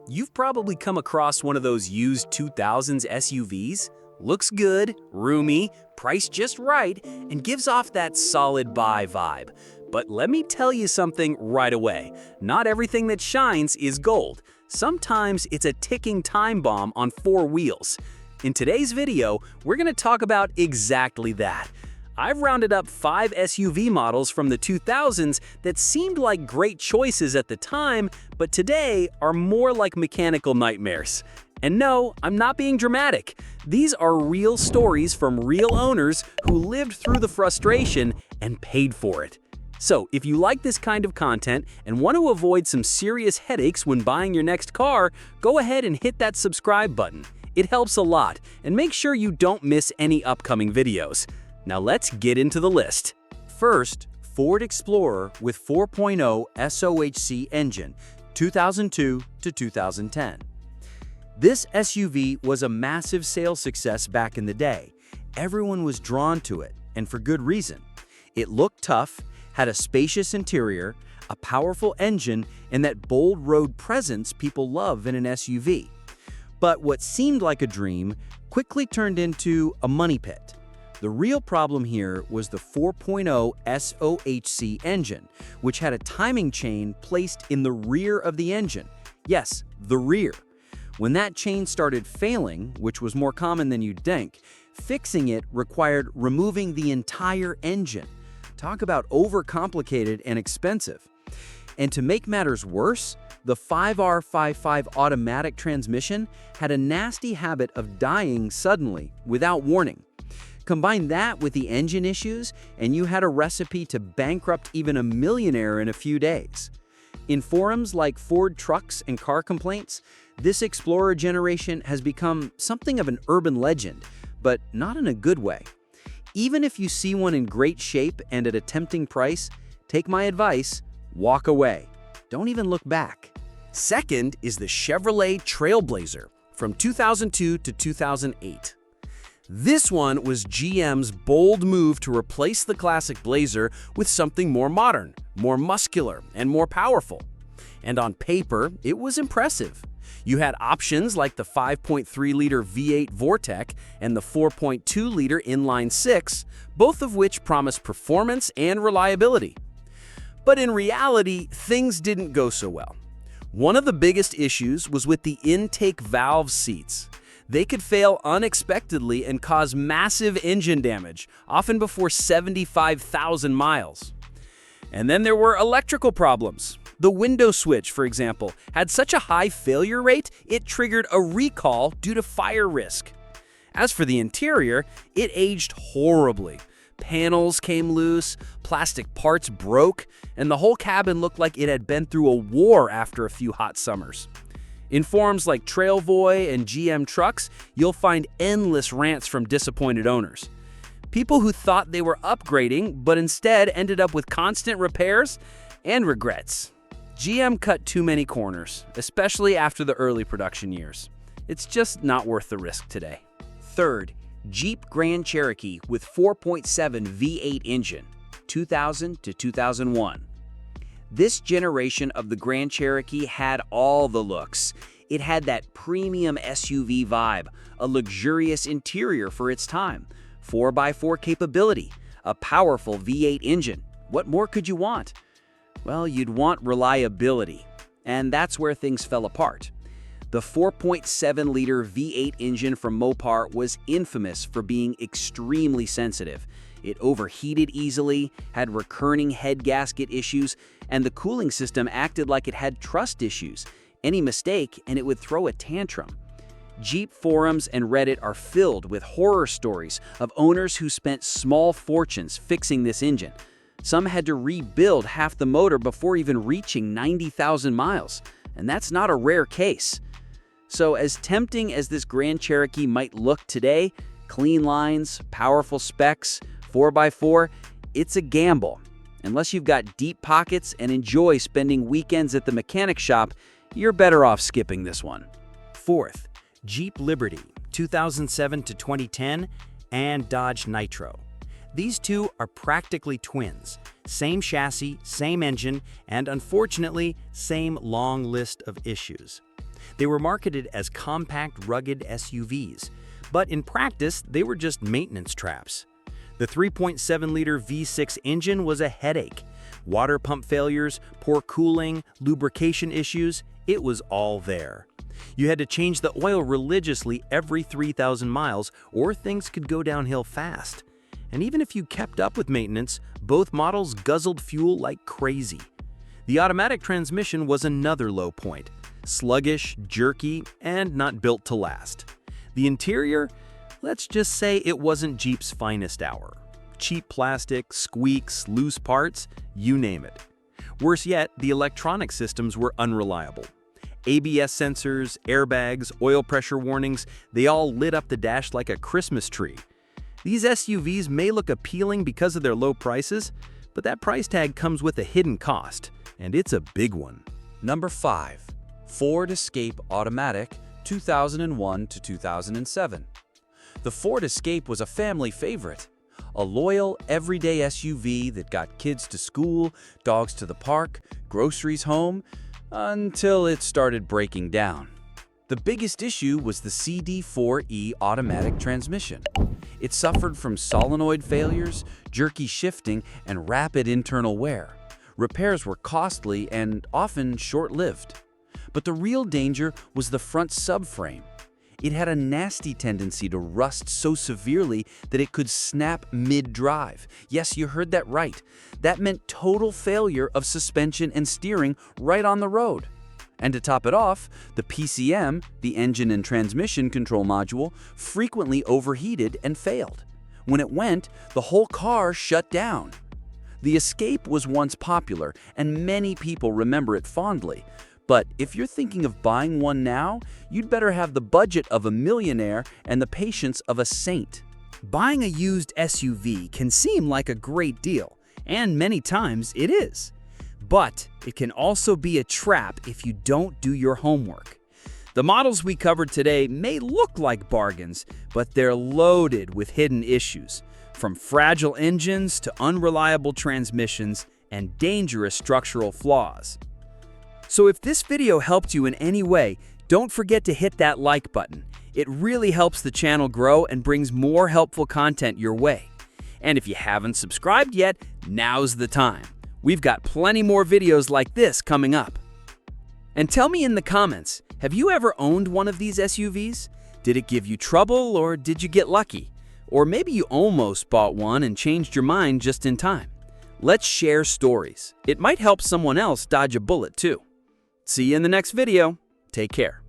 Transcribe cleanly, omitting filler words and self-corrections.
You've probably come across one of those used 2000s SUVs. Looks good, roomy, priced just right, and gives off that solid buy vibe. But let me tell you something right away. Not everything that shines is gold. Sometimes it's a ticking time bomb on four wheels. In today's video, we're going to talk about exactly that. I've rounded up 5 SUV models from the 2000s that seemed like great choices at the time, but today are more like mechanical nightmares. And no, I'm not being dramatic. These are real stories from real owners who lived through the frustration and paid for it. So, if you like this kind of content and want to avoid some serious headaches when buying your next car, go ahead and hit that subscribe button. It helps a lot, and make sure you don't miss any upcoming videos. Now let's get into the list. First, Ford Explorer with 4.0 SOHC engine, 2002 to 2010. This SUV was a massive sales success back in the day. Everyone was drawn to it, and for good reason. It looked tough, had a spacious interior, a powerful engine, and that bold road presence people love in an SUV. But what seemed like a dream quickly turned into a money pit. The real problem here was the 4.0 SOHC engine, which had a timing chain placed in the rear of the engine. Yes, the rear. When that chain started failing, which was more common than you'd think, fixing it required removing the entire engine. Talk about overcomplicated and expensive. And to make matters worse, the 5R55 automatic transmission had a nasty habit of dying suddenly, without warning. Combine that with the engine issues, and you had a recipe to bankrupt even a millionaire in a few days. In forums like Ford Trucks and Car Complaints, this Explorer generation has become something of an urban legend, but not in a good way. Even if you see one in great shape and at a tempting price, take my advice, walk away. Don't even look back. Second is the Chevrolet Trailblazer from 2002 to 2008. This one was GM's bold move to replace the classic Blazer with something more modern, more muscular, and more powerful. And on paper, it was impressive. You had options like the 5.3-liter V8 Vortec and the 4.2-liter inline-6, both of which promised performance and reliability. But in reality, things didn't go so well. One of the biggest issues was with the intake valve seats. They could fail unexpectedly and cause massive engine damage, often before 75,000 miles. And then there were electrical problems. The window switch, for example, had such a high failure rate, it triggered a recall due to fire risk. As for the interior, it aged horribly. Panels came loose, plastic parts broke, and the whole cabin looked like it had been through a war after a few hot summers. In forums like Trailboy and GM Trucks, you'll find endless rants from disappointed owners. People who thought they were upgrading, but instead ended up with constant repairs and regrets. GM cut too many corners, especially after the early production years. It's just not worth the risk today. Third, Jeep Grand Cherokee with 4.7 V8 engine, 2000 to 2001. This generation of the Grand Cherokee had all the looks. It had that premium SUV vibe, a luxurious interior for its time, 4x4 capability, a powerful V8 engine. What more could you want? Well, you'd want reliability, and that's where things fell apart. The 4.7-liter V8 engine from Mopar was infamous for being extremely sensitive. It overheated easily, had recurring head gasket issues, and the cooling system acted like it had trust issues. Any mistake, and it would throw a tantrum. Jeep forums and Reddit are filled with horror stories of owners who spent small fortunes fixing this engine. Some had to rebuild half the motor before even reaching 90,000 miles, and that's not a rare case. So as tempting as this Grand Cherokee might look today, clean lines, powerful specs, 4x4, it's a gamble. Unless you've got deep pockets and enjoy spending weekends at the mechanic shop, you're better off skipping this one. Fourth, Jeep Liberty, 2007 to 2010, and Dodge Nitro. These two are practically twins. Same chassis, same engine, and unfortunately, same long list of issues. They were marketed as compact, rugged SUVs, but in practice, they were just maintenance traps. The 3.7-liter V6 engine was a headache. Water pump failures, poor cooling, lubrication issues, it was all there. You had to change the oil religiously every 3,000 miles, or things could go downhill fast. And even if you kept up with maintenance, both models guzzled fuel like crazy. The automatic transmission was another low point. Sluggish, jerky, and not built to last. The interior? Let's just say it wasn't Jeep's finest hour. Cheap plastic, squeaks, loose parts, you name it. Worse yet, the electronic systems were unreliable. ABS sensors, airbags, oil pressure warnings, they all lit up the dash like a Christmas tree. These SUVs may look appealing because of their low prices, but that price tag comes with a hidden cost, and it's a big one. Number 5. Ford Escape Automatic, 2001 to 2007. The Ford Escape was a family favorite. A loyal, everyday SUV that got kids to school, dogs to the park, groceries home, until it started breaking down. The biggest issue was the CD4E automatic transmission. It suffered from solenoid failures, jerky shifting, and rapid internal wear. Repairs were costly and often short-lived. But the real danger was the front subframe. It had a nasty tendency to rust so severely that it could snap mid-drive. Yes, you heard that right. That meant total failure of suspension and steering right on the road. And to top it off, the PCM, the engine and transmission control module, frequently overheated and failed. When it went, the whole car shut down. The Escape was once popular, and many people remember it fondly. But if you're thinking of buying one now, you'd better have the budget of a millionaire and the patience of a saint. Buying a used SUV can seem like a great deal, and many times it is. But it can also be a trap if you don't do your homework. The models we covered today may look like bargains, but they're loaded with hidden issues, from fragile engines to unreliable transmissions and dangerous structural flaws. So if this video helped you in any way, don't forget to hit that like button. It really helps the channel grow and brings more helpful content your way. And if you haven't subscribed yet, now's the time. We've got plenty more videos like this coming up. And tell me in the comments, have you ever owned one of these SUVs? Did it give you trouble, or did you get lucky? Or maybe you almost bought one and changed your mind just in time. Let's share stories. It might help someone else dodge a bullet too. See you in the next video. Take care.